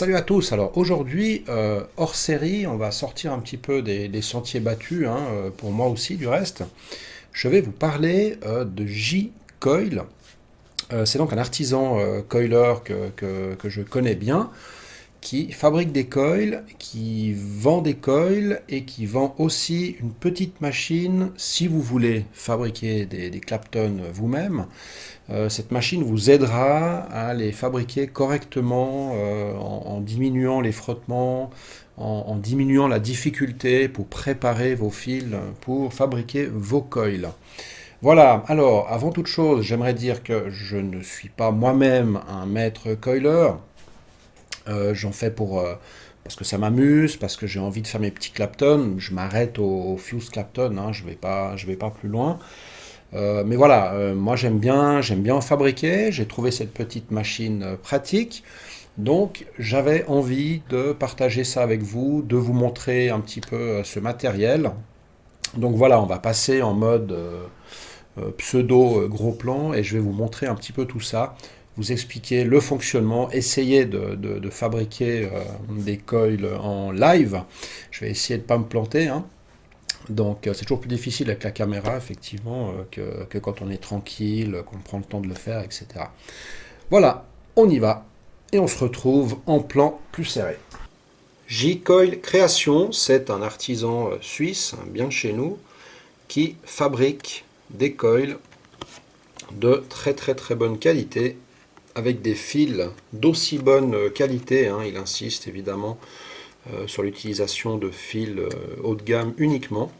Salut à tous, alors aujourd'hui, hors série, on va sortir un petit peu des sentiers battus, hein, pour moi aussi du reste. Je vais vous parler de J-Coil. C'est donc un artisan coiler que je connais bien, qui fabrique des coils, qui vend des coils et qui vend aussi une petite machine si vous voulez fabriquer des Clapton vous-même. Cette machine vous aidera à les fabriquer correctement en diminuant les frottements, en diminuant la difficulté pour préparer vos fils pour fabriquer vos coils. Voilà, alors avant toute chose, j'aimerais dire que je ne suis pas moi-même un maître coiler. J'en fais parce que ça m'amuse, parce que j'ai envie de faire mes petits Clapton. Je m'arrête au Fuse Clapton, hein, je vais pas plus loin. Mais voilà, moi j'aime bien en fabriquer. J'ai trouvé cette petite machine pratique. Donc j'avais envie de partager ça avec vous, de vous montrer un petit peu ce matériel. Donc voilà, on va passer en mode pseudo gros plan et je vais vous montrer un petit peu tout ça, vous expliquer le fonctionnement, essayer de fabriquer des coils en live. Je vais essayer de ne pas me planter, hein. Donc c'est toujours plus difficile avec la caméra, effectivement, que quand on est tranquille, qu'on prend le temps de le faire, etc. Voilà, on y va, et on se retrouve en plan plus serré. J-Coil Création, c'est un artisan suisse, bien de chez nous, qui fabrique des coils de très bonne qualité, avec des fils d'aussi bonne qualité, hein, il insiste évidemment sur l'utilisation de fils haut de gamme uniquement.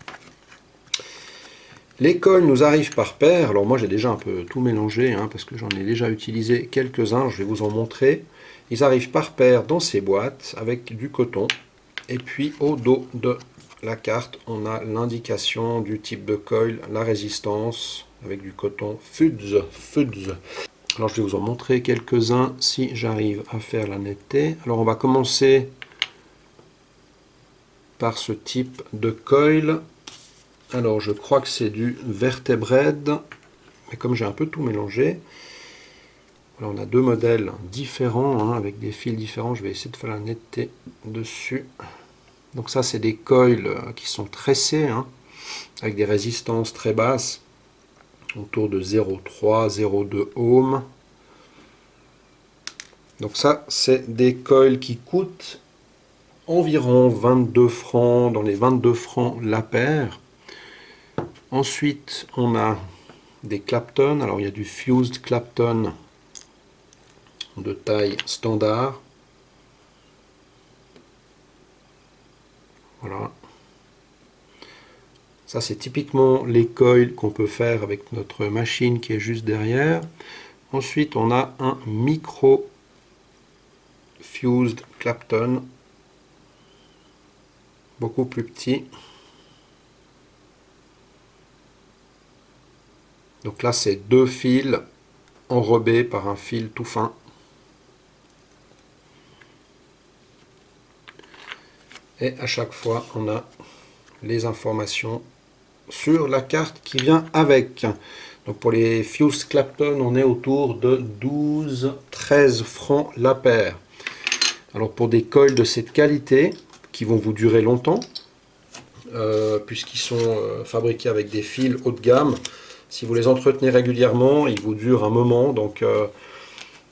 Les coils nous arrivent par paire. Alors moi j'ai déjà un peu tout mélangé, hein, parce que j'en ai déjà utilisé quelques-uns, je vais vous en montrer. Ils arrivent par paire dans ces boîtes avec du coton. Et puis au dos de la carte, on a l'indication du type de coil, la résistance, avec du coton Fuds. Alors je vais vous en montrer quelques-uns si j'arrive à faire la netteté. Alors on va commencer par ce type de coil. Alors je crois que c'est du Vertebred, mais comme j'ai un peu tout mélangé, voilà, on a deux modèles différents, hein, avec des fils différents. Je vais essayer de faire la netteté dessus. Donc ça c'est des coils qui sont tressés, hein, avec des résistances très basses, autour de 0,3, 0,2 ohms. Donc ça c'est des coils qui coûtent environ 22 francs, dans les 22 francs la paire. Ensuite, on a des Clapton. Alors, il y a du Fused Clapton de taille standard. Voilà. Ça, c'est typiquement les coils qu'on peut faire avec notre machine qui est juste derrière. Ensuite, on a un micro Fused Clapton, beaucoup plus petit. Donc là, c'est deux fils enrobés par un fil tout fin. Et à chaque fois, on a les informations sur la carte qui vient avec. Donc pour les Fused Clapton, on est autour de 12-13 francs la paire. Alors pour des coils de cette qualité, qui vont vous durer longtemps, puisqu'ils sont fabriqués avec des fils haut de gamme, si vous les entretenez régulièrement, ils vous durent un moment, donc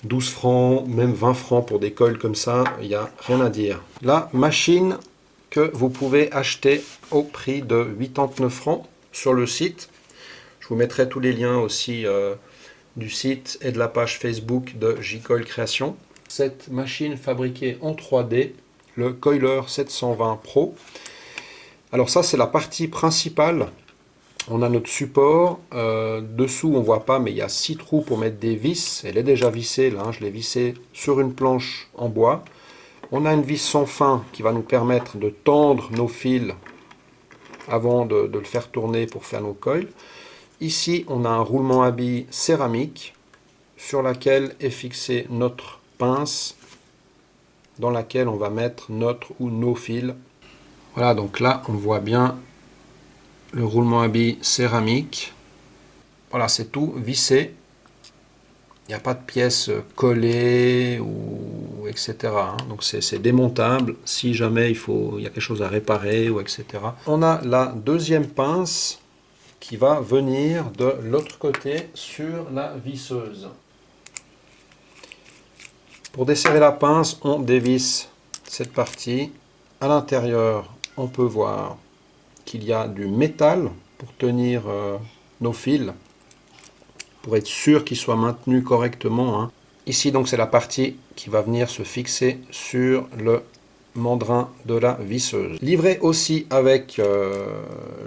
12 francs, même 20 francs pour des coils comme ça, il n'y a rien à dire. La machine que vous pouvez acheter au prix de 89 francs sur le site. Je vous mettrai tous les liens aussi du site et de la page Facebook de J-Coil Création. Cette machine fabriquée en 3D, le Coiler 720 Pro. Alors ça c'est la partie principale. On a notre support, dessous on voit pas mais il y a 6 trous pour mettre des vis, elle est déjà vissée là, hein, je l'ai vissée sur une planche en bois. On a une vis sans fin qui va nous permettre de tendre nos fils avant de le faire tourner pour faire nos coils. Ici on a un roulement à billes céramique sur laquelle est fixée notre pince dans laquelle on va mettre notre ou nos fils. Voilà, donc là on voit bien le roulement à billes céramique. Voilà, c'est tout vissé. Il n'y a pas de pièces collées ou etc. hein. Donc c'est démontable si jamais il y a quelque chose à réparer ou etc. On a la deuxième pince qui va venir de l'autre côté sur la visseuse. Pour desserrer la pince, on dévisse cette partie. À l'intérieur, on peut voir qu'il y a du métal pour tenir nos fils, pour être sûr qu'ils soient maintenus correctement. hein. Ici, donc, c'est la partie qui va venir se fixer sur le mandrin de la visseuse. Livré aussi avec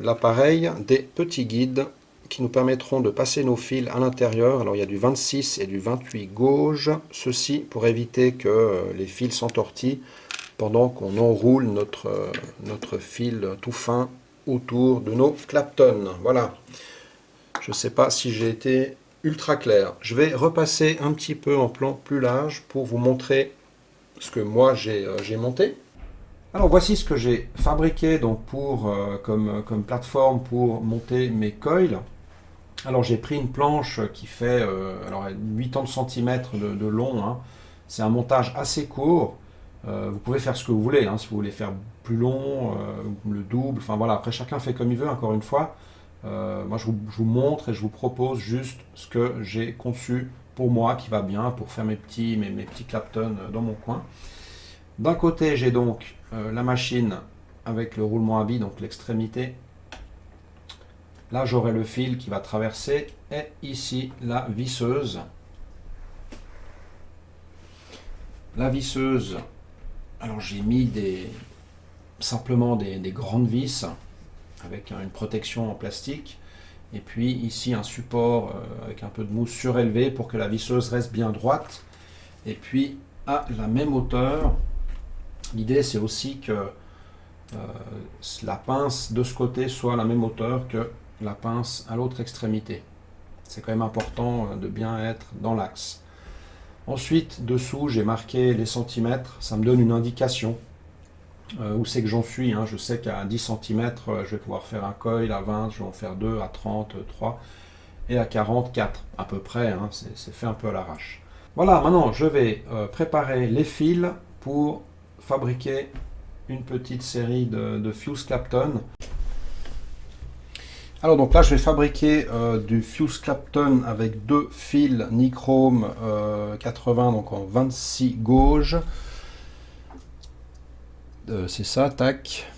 l'appareil des petits guides qui nous permettront de passer nos fils à l'intérieur. Alors il y a du 26 et du 28 gauge, ceci pour éviter que les fils s'entortillent pendant qu'on enroule notre fil tout fin autour de nos Clapton. Voilà, je ne sais pas si j'ai été ultra clair. Je vais repasser un petit peu en plan plus large pour vous montrer ce que moi j'ai monté. Alors voici ce que j'ai fabriqué donc comme plateforme pour monter mes coils. Alors j'ai pris une planche qui fait 80 cm de long. hein. C'est un montage assez court. Vous pouvez faire ce que vous voulez. hein. Si vous voulez faire plus long, le double. Enfin voilà, après chacun fait comme il veut, encore une fois. Moi je vous montre et je vous propose juste ce que j'ai conçu pour moi, qui va bien, pour faire mes petits Clapton dans mon coin. D'un côté j'ai donc la machine avec le roulement à billes, donc l'extrémité. Là, j'aurai le fil qui va traverser et ici la visseuse. La visseuse, alors j'ai mis simplement des grandes vis avec une protection en plastique. Et puis ici un support avec un peu de mousse surélevée pour que la visseuse reste bien droite. Et puis à la même hauteur, l'idée c'est aussi que la pince de ce côté soit à la même hauteur que la pince à l'autre extrémité. C'est quand même important de bien être dans l'axe. Ensuite, dessous, j'ai marqué les centimètres. Ça me donne une indication où c'est que j'en suis. hein. Je sais qu'à 10 cm, je vais pouvoir faire un coil. À 20, je vais en faire 2. À 30, 3. Et à 40, 4. À peu près. hein. C'est fait un peu à l'arrache. Voilà, maintenant, je vais préparer les fils pour fabriquer une petite série de fuse Clapton. Alors donc là je vais fabriquer du fuse Clapton avec deux fils nichrome 80 donc en 26 gauge. C'est ça, tac.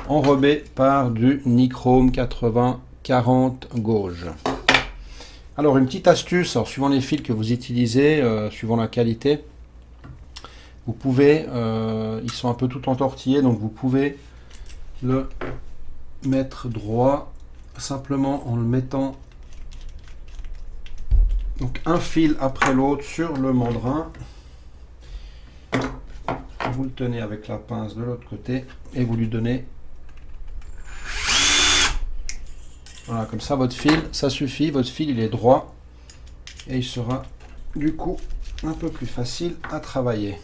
Enrobé par du nichrome 80 40 gauge. Alors une petite astuce, alors, suivant les fils que vous utilisez, suivant la qualité, vous pouvez, ils sont un peu tout entortillés, donc vous pouvez le mettre droit simplement en le mettant donc un fil après l'autre sur le mandrin. Vous le tenez avec la pince de l'autre côté et vous lui donnez, voilà, comme ça votre fil, ça suffit, votre fil il est droit et il sera du coup un peu plus facile à travailler.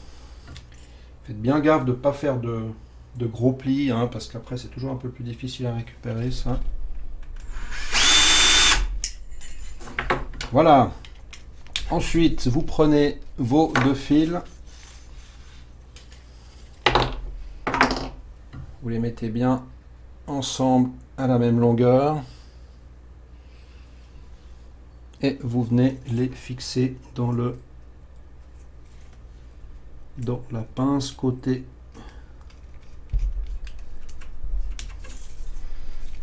Faites bien gaffe de ne pas faire de gros plis, hein, parce qu'après c'est toujours un peu plus difficile à récupérer ça. Voilà. Ensuite, vous prenez vos deux fils, vous les mettez bien ensemble à la même longueur et vous venez les fixer dans la pince côté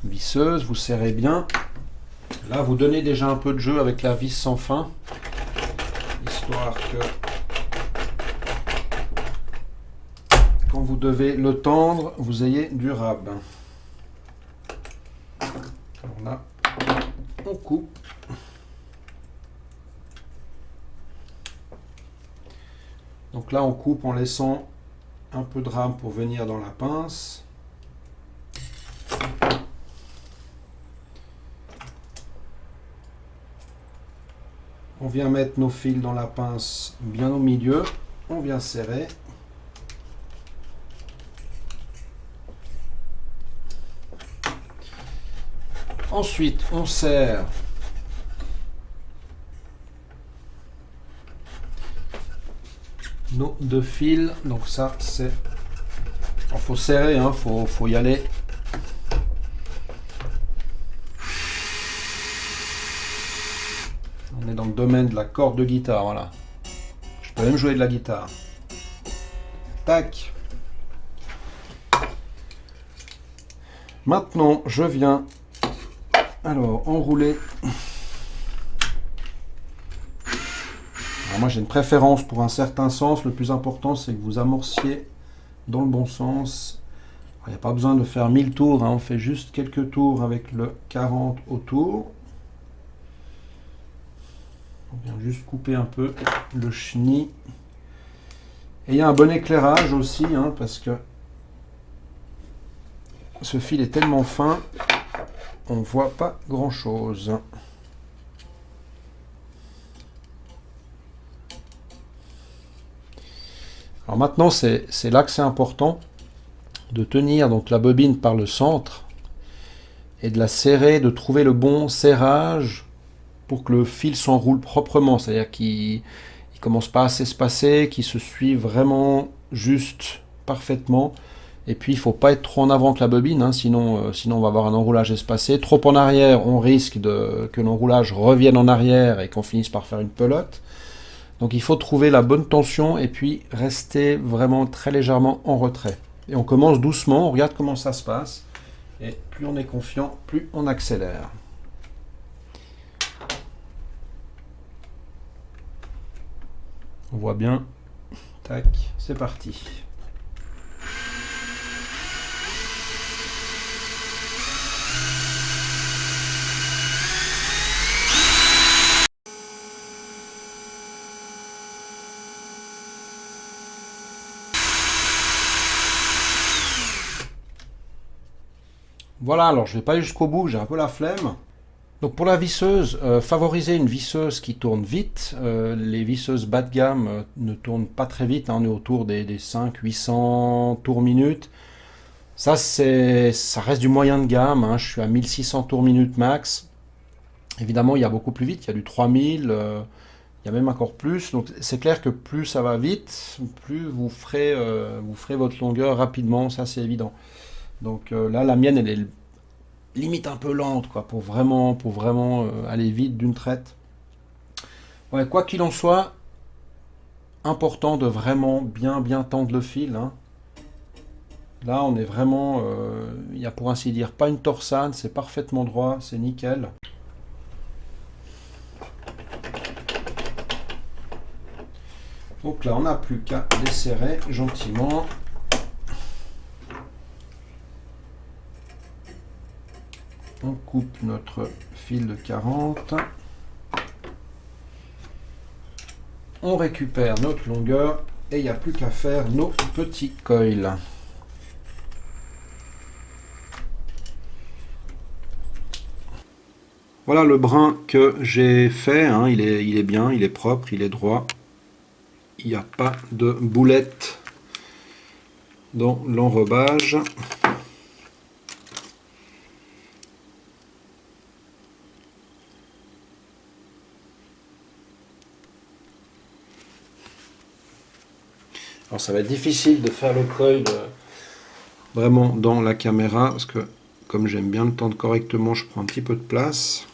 visseuse. Vous serrez bien. Là vous donnez déjà un peu de jeu avec la vis sans fin, histoire que quand vous devez le tendre vous ayez du rab. Alors là on coupe. Donc là on coupe en laissant un peu de rame pour venir dans la pince. On vient mettre nos fils dans la pince bien au milieu, on vient serrer. Ensuite, on serre nos deux fils. Donc ça c'est... Il faut serrer, hein, faut y aller. On est dans le domaine de la corde de guitare, voilà. Je peux même jouer de la guitare. Tac. Maintenant, je viens alors enrouler. Alors moi, j'ai une préférence pour un certain sens. Le plus important, c'est que vous amorciez dans le bon sens. Il n'y a pas besoin de faire 1000 tours, hein. On fait juste quelques tours avec le 40 autour. On vient juste couper un peu le chenille. Et il y a un bon éclairage aussi, hein, parce que ce fil est tellement fin, on ne voit pas grand chose. Alors maintenant, c'est là que c'est important de tenir donc la bobine par le centre et de la serrer, de trouver le bon serrage pour que le fil s'enroule proprement, c'est-à-dire qu'il ne commence pas à s'espacer, qu'il se suit vraiment juste parfaitement. Et puis il ne faut pas être trop en avant que la bobine, hein, sinon on va avoir un enroulage espacé. Trop en arrière, on risque que l'enroulage revienne en arrière et qu'on finisse par faire une pelote. Donc il faut trouver la bonne tension et puis rester vraiment très légèrement en retrait. Et on commence doucement, on regarde comment ça se passe. Et plus on est confiant, plus on accélère. On voit bien. Tac, c'est parti. Voilà, alors je ne vais pas aller jusqu'au bout, j'ai un peu la flemme. Donc pour la visseuse, favoriser une visseuse qui tourne vite. Les visseuses bas de gamme ne tournent pas très vite, hein, on est autour des 500-800 tours minute. Ça reste du moyen de gamme, hein, je suis à 1600 tours minute max. Évidemment, il y a beaucoup plus vite, il y a du 3000, il y a même encore plus. Donc c'est clair que plus ça va vite, plus vous ferez votre longueur rapidement, ça c'est évident. Donc là, la mienne, elle est limite un peu lente, quoi, pour vraiment aller vite d'une traite. Ouais, quoi qu'il en soit, important de vraiment bien tendre le fil, hein. Là, on est vraiment, il n'y a pour ainsi dire pas une torsade, c'est parfaitement droit, c'est nickel. Donc là, on n'a plus qu'à desserrer gentiment. On coupe notre fil de 40. On récupère notre longueur et il n'y a plus qu'à faire nos petits coils. Voilà le brin que j'ai fait, hein, il est bien, il est propre, il est droit. Il n'y a pas de boulettes dans l'enrobage. Alors ça va être difficile de faire le coil vraiment dans la caméra parce que comme j'aime bien le tendre correctement, je prends un petit peu de place.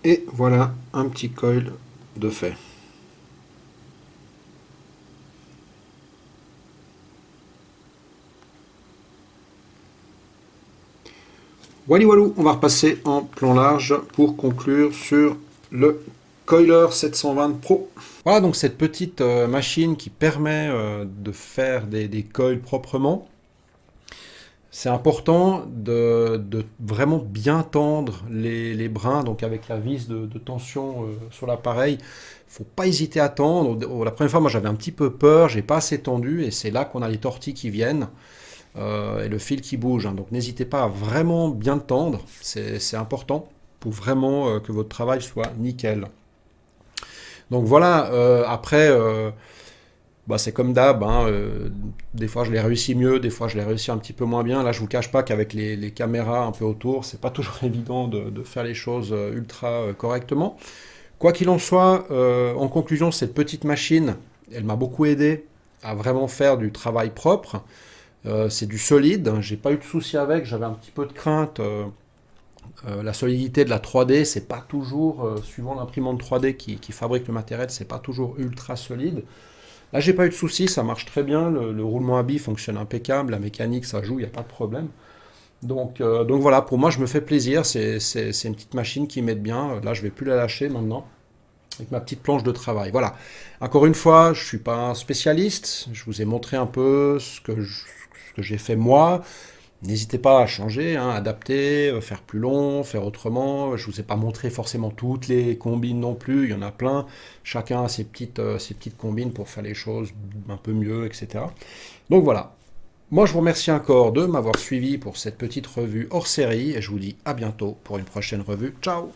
Et voilà un petit coil de fait. Voilà, on va repasser en plan large pour conclure sur le Coiler 720 Pro. Voilà donc cette petite machine qui permet de faire des coils proprement. C'est important de vraiment bien tendre les brins, donc avec la vis de tension sur l'appareil. Il ne faut pas hésiter à tendre. La première fois, moi j'avais un petit peu peur, j'ai pas assez tendu, et c'est là qu'on a les tortilles qui viennent. Et le fil qui bouge, hein. Donc n'hésitez pas à vraiment bien tendre, c'est important pour vraiment que votre travail soit nickel. Donc voilà, après, Bah, c'est comme d'hab, hein, des fois je les réussis mieux, des fois je les réussis un petit peu moins bien. Là, je vous cache pas qu'avec les caméras un peu autour, c'est pas toujours évident de faire les choses ultra correctement. Quoi qu'il en soit, en conclusion, cette petite machine, elle m'a beaucoup aidé à vraiment faire du travail propre. C'est du solide, j'ai pas eu de soucis avec, j'avais un petit peu de crainte. La solidité de la 3D, c'est pas toujours, suivant l'imprimante 3D qui fabrique le matériel, c'est pas toujours ultra solide. Là, j'ai pas eu de soucis, ça marche très bien, le roulement à billes fonctionne impeccable, la mécanique, ça joue, il n'y a pas de problème. Donc voilà, pour moi, je me fais plaisir, c'est une petite machine qui m'aide bien. Là, je vais plus la lâcher maintenant, avec ma petite planche de travail. Voilà. Encore une fois, je suis pas un spécialiste, je vous ai montré un peu ce que j'ai fait moi. N'hésitez pas à changer, hein, adapter, faire plus long, faire autrement. Je ne vous ai pas montré forcément toutes les combines non plus, il y en a plein. Chacun a ses petites combines pour faire les choses un peu mieux, etc. Donc voilà. Moi, je vous remercie encore de m'avoir suivi pour cette petite revue hors série et je vous dis à bientôt pour une prochaine revue. Ciao!